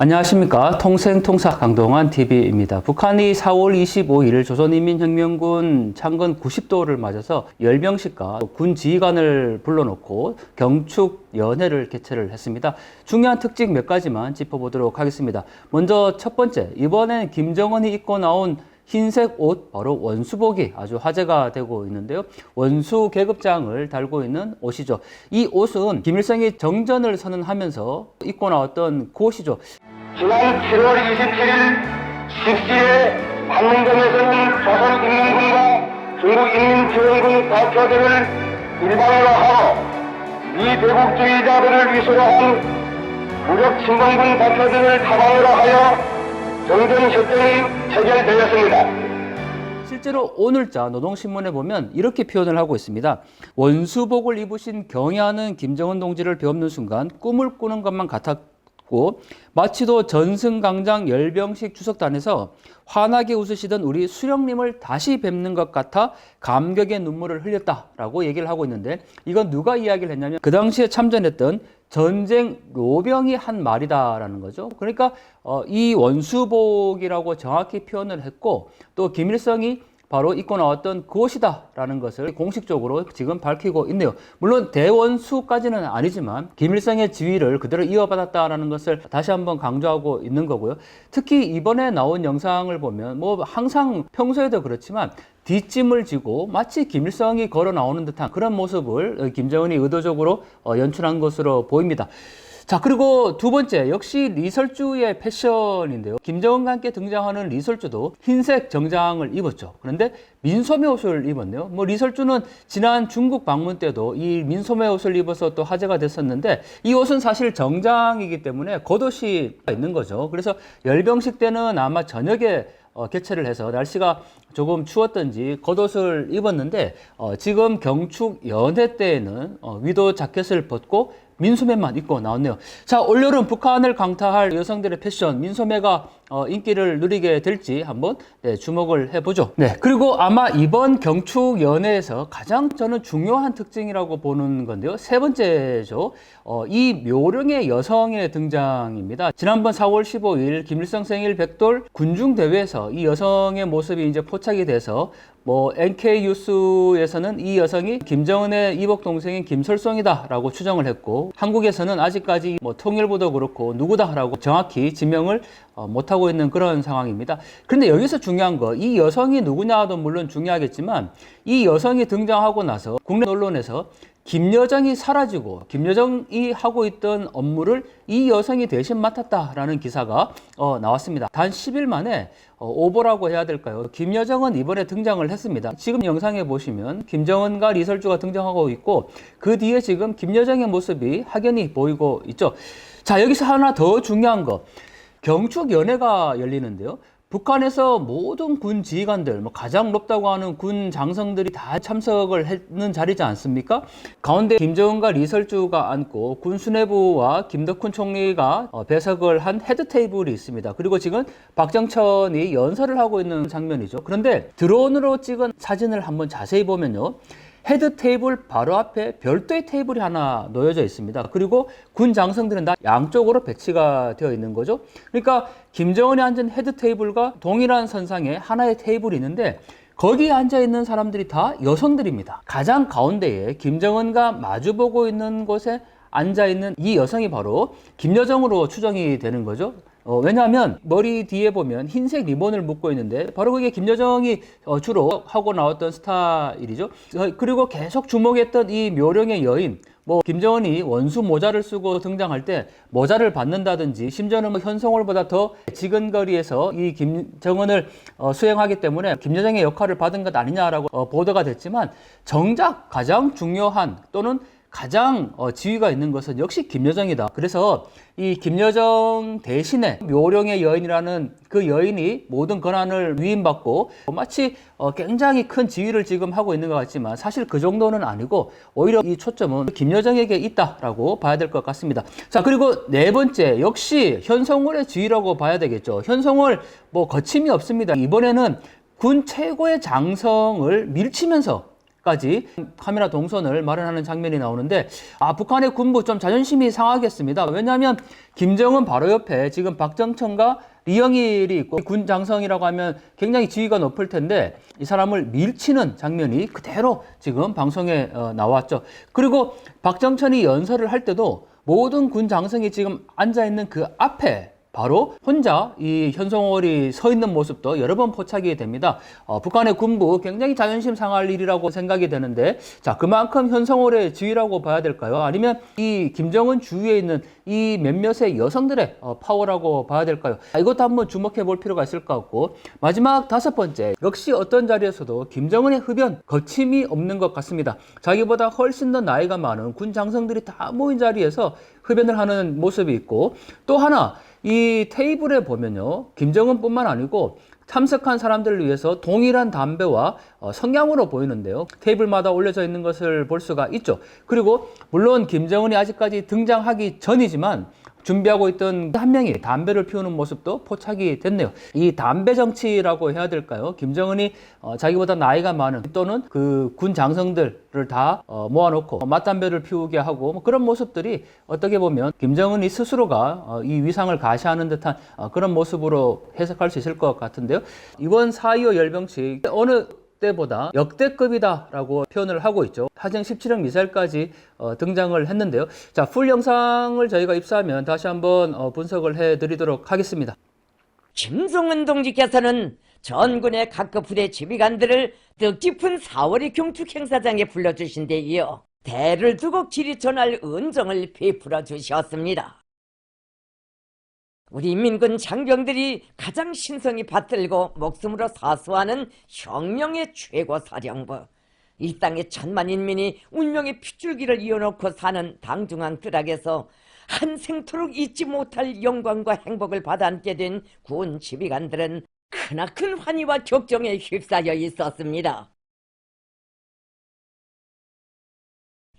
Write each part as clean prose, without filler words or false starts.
안녕하십니까. 통생통사 강동원 TV입니다. 북한이 4월 25일 조선인민혁명군 창건 90도를 맞아서 열병식과 군 지휘관을 불러놓고 경축연회를 개최를 했습니다. 중요한 특징 몇 가지만 짚어보도록 하겠습니다. 먼저 첫 번째, 이번엔 김정은이 입고 나온 흰색 옷, 바로 원수복이 아주 화제가 되고 있는데요. 원수 계급장을 달고 있는 옷이죠. 이 옷은 김일성이 정전을 선언하면서 입고 나왔던 그 옷이죠. 지난 7월 27일 10시에 판문점에서는 조선인민군과 중국인민지원군 대표들을 일방화하고 미대국주의자들을 위소한 무력 침공군 대표들을 타방으로 하여 정전협정이 체결되었습니다. 실제로 오늘자 노동신문에 보면 이렇게 표현을 하고 있습니다. 원수복을 입으신 경애하는 김정은 동지를 배우는 순간 꿈을 꾸는 것만 같았고 마치도 전승강장 열병식 추석단에서 환하게 웃으시던 우리 수령님을 다시 뵙는 것 같아 감격의 눈물을 흘렸다라고 얘기를 하고 있는데, 이건 누가 이야기를 했냐면 그 당시에 참전했던 전쟁 요병이 한 말이다라는 거죠. 그러니까 이 원수복이라고 정확히 표현을 했고, 또 김일성이 바로 입고 나왔던 그옷이다라는 것을 공식적으로 지금 밝히고 있네요. 물론 대원수까지는 아니지만 김일성의 지위를 그대로 이어받았다라는 것을 다시 한번 강조하고 있는 거고요. 특히 이번에 나온 영상을 보면 뭐 항상 평소에도 그렇지만 뒷짐을 지고 마치 김일성이 걸어 나오는 듯한 그런 모습을 김정은이 의도적으로 연출한 것으로 보입니다. 자, 그리고 두 번째, 역시 리설주의 패션인데요. 김정은과 함께 등장하는 리설주도 흰색 정장을 입었죠. 그런데 민소매 옷을 입었네요. 뭐 리설주는 지난 중국 방문 때도 이 민소매 옷을 입어서 또 화제가 됐었는데, 이 옷은 사실 정장이기 때문에 겉옷이 있는 거죠. 그래서 열병식 때는 아마 저녁에 개최를 해서 날씨가 조금 추웠던지 겉옷을 입었는데, 지금 경축연회 때에는 위도 자켓을 벗고 민소매만 입고 나왔네요. 자, 올여름 북한을 강타할 여성들의 패션, 민소매가 인기를 누리게 될지 한번 주목을 해보죠. 네, 그리고 아마 이번 경축연회에서 가장 저는 중요한 특징이라고 보는 건데요. 세 번째죠. 이 묘령의 여성의 등장입니다. 지난번 4월 15일 김일성 생일 백돌 군중대회에서 이 여성의 모습이 이제 포착이 돼서 NK뉴스에서는 이 여성이 김정은의 이복 동생인 김설송이다라고 추정을 했고, 한국에서는 아직까지 통일부도 그렇고 누구다라고 정확히 지명을 못하고 있는 그런 상황입니다. 그런데 여기서 중요한 거, 이 여성이 누구냐도 물론 중요하겠지만 이 여성이 등장하고 나서 국내 언론에서 김여정이 사라지고 김여정이 하고 있던 업무를 이 여성이 대신 맡았다라는 기사가 나왔습니다. 단 10일 만에 오보라고 해야 될까요? 김여정은 이번에 등장을 했습니다. 지금 영상에 보시면 김정은과 리설주가 등장하고 있고, 그 뒤에 지금 김여정의 모습이 확연히 보이고 있죠. 자, 여기서 하나 더 중요한 거, 경축연회가 열리는데요. 북한에서 모든 군 지휘관들, 가장 높다고 하는 군 장성들이 다 참석을 했는 자리지 않습니까? 가운데 김정은과 리설주가 앉고 군 수뇌부와 김덕훈 총리가 배석을 한 헤드 테이블이 있습니다. 그리고 지금 박정천이 연설을 하고 있는 장면이죠. 그런데 드론으로 찍은 사진을 한번 자세히 보면요, 헤드 테이블 바로 앞에 별도의 테이블이 하나 놓여져 있습니다. 그리고 군 장성들은 다 양쪽으로 배치가 되어 있는 거죠. 그러니까 김정은이 앉은 헤드 테이블과 동일한 선상에 하나의 테이블이 있는데, 거기에 앉아 있는 사람들이 다 여성들입니다. 가장 가운데에 김정은과 마주보고 있는 곳에 앉아 있는 이 여성이 바로 김여정으로 추정이 되는 거죠. 왜냐하면 머리 뒤에 보면 흰색 리본을 묶고 있는데 바로 그게 김여정이 주로 하고 나왔던 스타일이죠. 그리고 계속 주목했던 이 묘령의 여인, 김정은이 원수 모자를 쓰고 등장할 때 모자를 받는다든지, 심지어는 현송월보다 더 지근거리에서 이 김정은을 수행하기 때문에 김여정의 역할을 받은 것 아니냐라고 보도가 됐지만, 정작 가장 중요한 또는 가장 지위가 있는 것은 역시 김여정이다. 그래서 이 김여정 대신에 묘령의 여인이라는 그 여인이 모든 권한을 위임받고 마치 굉장히 큰 지위를 지금 하고 있는 것 같지만 사실 그 정도는 아니고 오히려 이 초점은 김여정에게 있다라고 봐야 될 것 같습니다. 자, 그리고 네 번째, 역시 현송월의 지위라고 봐야 되겠죠. 현송월 거침이 없습니다. 이번에는 군 최고의 장성을 밀치면서 까지 카메라 동선을 마련하는 장면이 나오는데 북한의 군부 좀 자존심이 상하겠습니다. 왜냐하면 김정은 바로 옆에 지금 박정천과 리영일이 있고 군 장성이라고 하면 굉장히 지위가 높을 텐데 이 사람을 밀치는 장면이 그대로 지금 방송에 나왔죠. 그리고 박정천이 연설을 할 때도 모든 군 장성이 지금 앉아있는 그 앞에 바로 혼자 이 현송월이 서 있는 모습도 여러 번 포착이 됩니다. 북한의 군부 굉장히 자존심 상할 일이라고 생각이 되는데, 자, 그만큼 현송월의 지위라고 봐야 될까요? 아니면 이 김정은 주위에 있는 이 몇몇의 여성들의 파워라고 봐야 될까요? 이것도 한번 주목해 볼 필요가 있을 것 같고, 마지막 5번째, 역시 어떤 자리에서도 김정은의 흡연 거침이 없는 것 같습니다. 자기보다 훨씬 더 나이가 많은 군 장성들이 다 모인 자리에서 흡연을 하는 모습이 있고, 또 하나 이 테이블에 보면요, 김정은뿐만 아니고 참석한 사람들을 위해서 동일한 담배와 성냥으로 보이는데요, 테이블마다 올려져 있는 것을 볼 수가 있죠. 그리고 물론 김정은이 아직까지 등장하기 전이지만 준비하고 있던 한 명이 담배를 피우는 모습도 포착이 됐네요. 이 담배 정치라고 해야 될까요? 김정은이 자기보다 나이가 많은 또는 그 군 장성들을 다 모아놓고 맞담배를 피우게 하고 뭐 그런 모습들이 어떻게 보면 김정은이 스스로가 이 위상을 가시하는 듯한 그런 모습으로 해석할 수 있을 것 같은데요. 이번 4.25 열병식 어느 때보다 역대급이다라고 표현을 하고 있죠. 하정 17형 미사일까지 등장을 했는데요. 자, 풀 영상을 저희가 입수하면 다시 한번 분석을 해드리도록 하겠습니다. 김정은 동지께서는 전군의 각급 부대 지휘관들을 뜻깊은 4월의 경축 행사장에 불러주신 데 이어 대를 두고 길이 전할 은정을 베풀어 주셨습니다. 우리 민군 장병들이 가장 신성히 받들고 목숨으로 사수하는 혁명의 최고사령부, 이 땅의 천만 인민이 운명의 핏줄기를 이어놓고 사는 당중앙 뜰악에서 한생토록 잊지 못할 영광과 행복을 받아안게 된 군 지휘관들은 크나큰 환희와 격정에 휩싸여 있었습니다.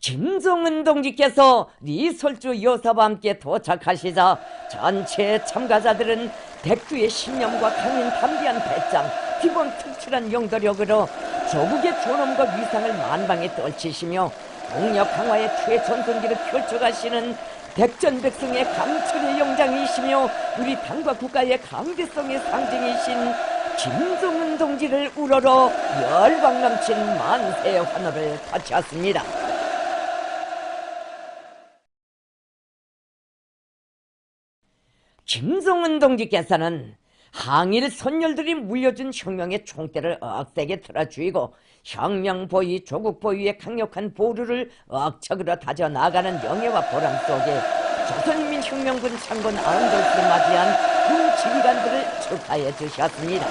김정은 동지께서 리설주 여사와 함께 도착하시자 전체 참가자들은 백두의 신념과 강인 담대한 배짱, 기본 특출한 영도력으로 조국의 존엄과 위상을 만방에 떨치시며 동력 강화의 최전성기를 펼쳐가시는 백전백승의 강철의 영장이시며 우리 당과 국가의 강대성의 상징이신 김정은 동지를 우러러 열광 넘친 만세의 환호를 바쳤습니다. 김정은 동지께서는 항일 선열들이 물려준 혁명의 총대를 억세게 틀어주이고 혁명 보위, 조국 보위의 강력한 보루를 억척으로 다져나가는 영예와 보람 속에 조선인민혁명군 창군 아흔돌스를 맞이한 군 지휘관들을 축하해 주셨습니다.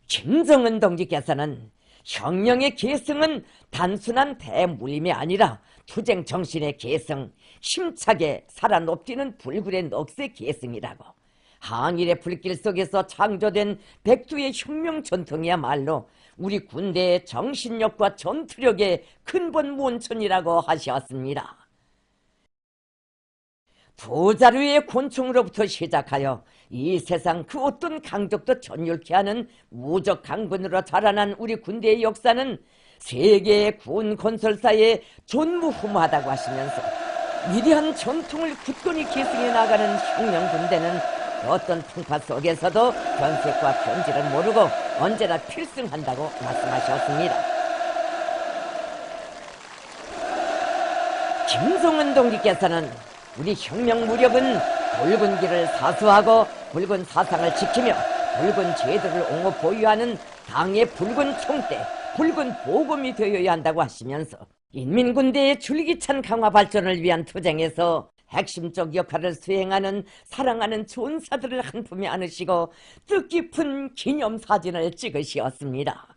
김정은 동지께서는 혁명의 계승은 단순한 대물림이 아니라 투쟁 정신의 계승, 힘차게 살아 높이는 불굴의 넋의 계승이라고, 항일의 불길 속에서 창조된 백두의 혁명 전통이야말로 우리 군대의 정신력과 전투력의 근본 원천이라고 하셨습니다. 부자류의 곤충으로부터 시작하여 이 세상 그 어떤 강적도 전율케 하는 무적 강군으로 자라난 우리 군대의 역사는 세계의 군 건설사에 전무후무하다고 하시면서 위대한 전통을 굳건히 계승해 나가는 혁명 군대는 어떤 풍파 속에서도 변색과 변질을 모르고 언제나 필승한다고 말씀하셨습니다. 김정은 동지께서는 우리 혁명 무력은 붉은 길을 사수하고 붉은 사상을 지키며 붉은 제도를 옹호 보유하는 당의 붉은 총대, 붉은 보검이 되어야 한다고 하시면서 인민군대의 줄기찬 강화 발전을 위한 투쟁에서 핵심적 역할을 수행하는 사랑하는 전사들을 한 품에 안으시고 뜻깊은 기념사진을 찍으시었습니다.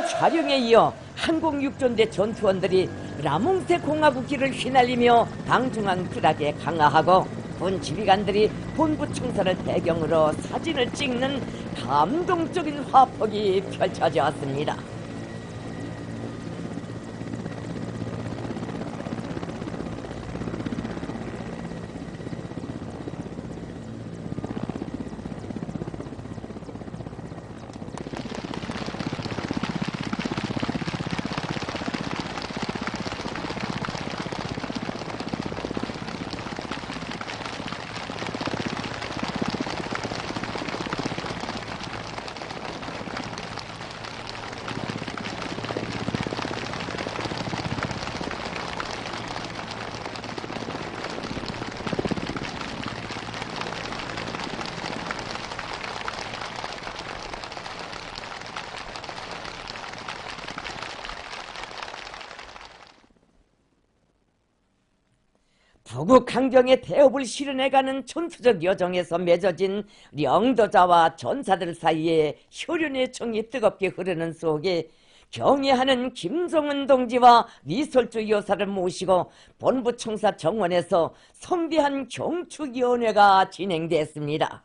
촬영에 이어 항공육전대 전투원들이 라몽세 공화국기를 휘날리며 당중앙 프락에 강화하고 군 지휘관들이 본부 총사를 배경으로 사진을 찍는 감동적인 화폭이 펼쳐졌습니다. 부국 항경의 태업을 실현해가는 전투적 여정에서 맺어진 영도자와 전사들 사이에 혈연의 정이 뜨겁게 흐르는 속에 경애하는 김정은 동지와 리설주 여사를 모시고 본부 총사 정원에서 성대한 경축위원회가 진행됐습니다.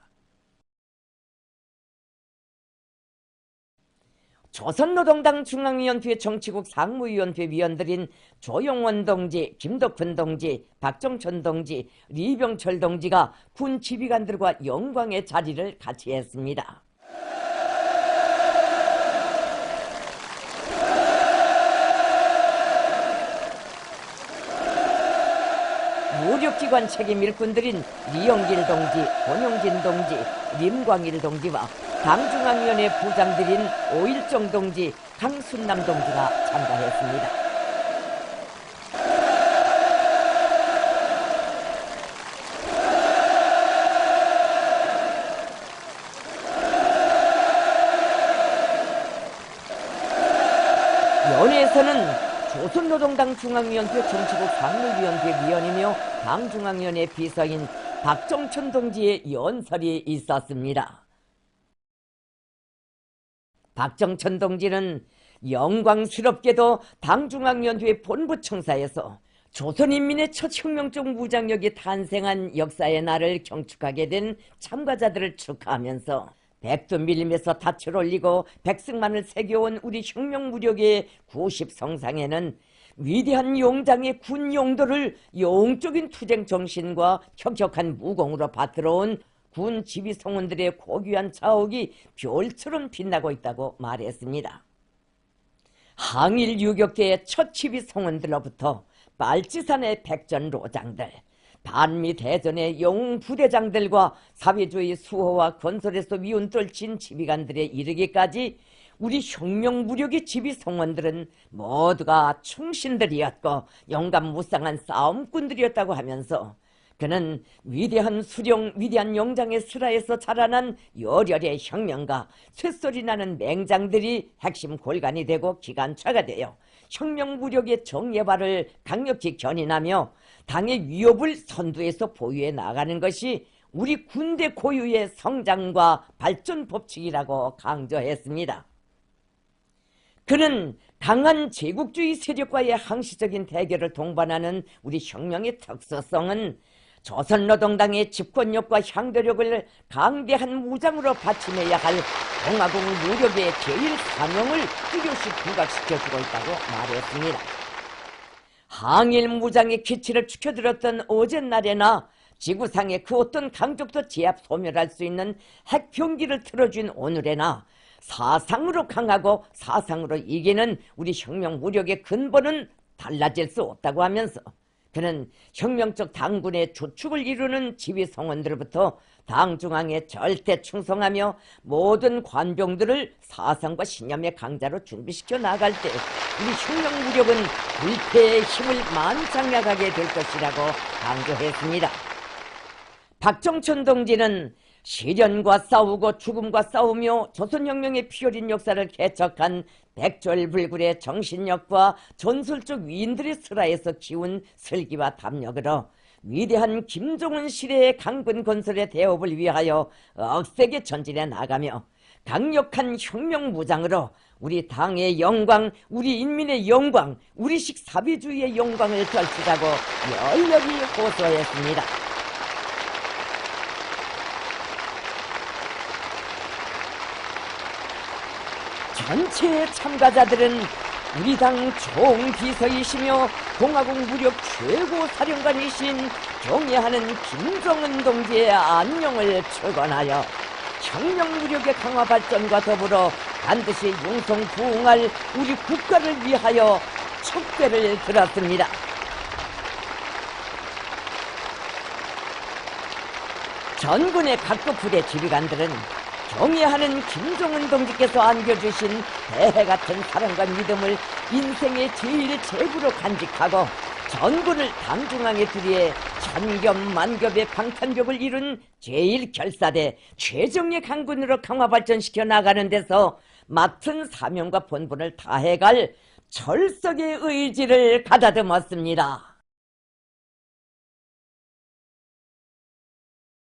조선노동당 중앙위원회 정치국 상무위원회 위원들인 조용원 동지, 김덕훈 동지, 박정천 동지, 리병철 동지가 군 지휘관들과 영광의 자리를 같이 했습니다. 무력기관 책임 일꾼들인 리영길 동지, 권용진 동지, 림광일 동지와 당중앙위원회 부장들인 오일정 동지, 강순남 동지가 참가했습니다. 연회에서는 조선노동당 중앙위원회 정치국 상무위원회 위원이며 당중앙위원회 비서인 박정천 동지의 연설이 있었습니다. 박정천 동지는 영광스럽게도 당중앙위원회 본부총사에서 조선인민의 첫 혁명적 무장력이 탄생한 역사의 날을 경축하게 된 참가자들을 축하하면서 백두 밀림에서 닻을 올리고 백승만을 새겨온 우리 혁명 무력의 90성상에는 위대한 용장의 군 용도를 영적인 투쟁 정신과 혁혁한 무공으로 받들어온 군 지휘성원들의 고귀한 자옥이 별처럼 빛나고 있다고 말했습니다. 항일 유격계의 첫 지휘성원들로부터 빨치산의 백전로장들, 반미 대전의 영웅 부대장들과 사회주의 수호와 건설에서 미운 떨친 지휘관들에 이르기까지 우리 혁명 무력의 지휘성원들은 모두가 충신들이었고 영감무쌍한 싸움꾼들이었다고 하면서 그는 위대한 수령, 위대한 영장의 슬하에서 자라난 열혈의 혁명가, 쇳소리 나는 맹장들이 핵심 골간이 되고 기관차가 되어 혁명 무력의 정예발을 강력히 견인하며 당의 위협을 선두에서 보유해 나가는 것이 우리 군대 고유의 성장과 발전 법칙이라고 강조했습니다. 그는 강한 제국주의 세력과의 항시적인 대결을 동반하는 우리 혁명의 특수성은 조선노동당의 집권력과 향도력을 강대한 무장으로 받침해야 할 공화국 무력의 제1사명을 뚜렷이 부각시켜주고 있다고 말했습니다. 항일 무장의 기치를 지켜들었던 어젯날에나 지구상의 그 어떤 강적도 제압 소멸할 수 있는 핵병기를 틀어준 오늘에나 사상으로 강하고 사상으로 이기는 우리 혁명 무력의 근본은 달라질 수 없다고 하면서 그는 혁명적 당군의 주축을 이루는 지휘성원들로부터 당 중앙에 절대 충성하며 모든 관병들을 사상과 신념의 강자로 준비시켜 나갈 때 우리 혁명 무력은 불패의 힘을 만장약하게 될 것이라고 강조했습니다. 박정천 동지는 시련과 싸우고 죽음과 싸우며 조선혁명의 피어린 역사를 개척한 백졸불굴의 정신력과 전설적 위인들의 슬하에서 키운 슬기와 담력으로 위대한 김정은 시대의 강군 건설의 대업을 위하여 억세게 전진해 나가며 강력한 혁명무장으로 우리 당의 영광, 우리 인민의 영광, 우리식 사회주의의 영광을 떨치자고 열렬히 호소했습니다. 전체 참가자들은 우리 당 총비서이시며 공화국 무력 최고 사령관이신 경애하는 김정은 동지의 안녕을 축원하여 혁명 무력의 강화 발전과 더불어 반드시 융성부응할 우리 국가를 위하여 촉배를 들었습니다. 전군의 각급 부대 지휘관들은 경애하는 김정은 동지께서 안겨주신 대해같은 사랑과 믿음을 인생의 제일 제부로 간직하고 전군을 당중앙에 들이해 천겹만겹의 방탄벽을 이룬 제1결사대 최정예 강군으로 강화 발전시켜 나가는 데서 맡은 사명과 본분을 다해갈 철석의 의지를 가다듬었습니다.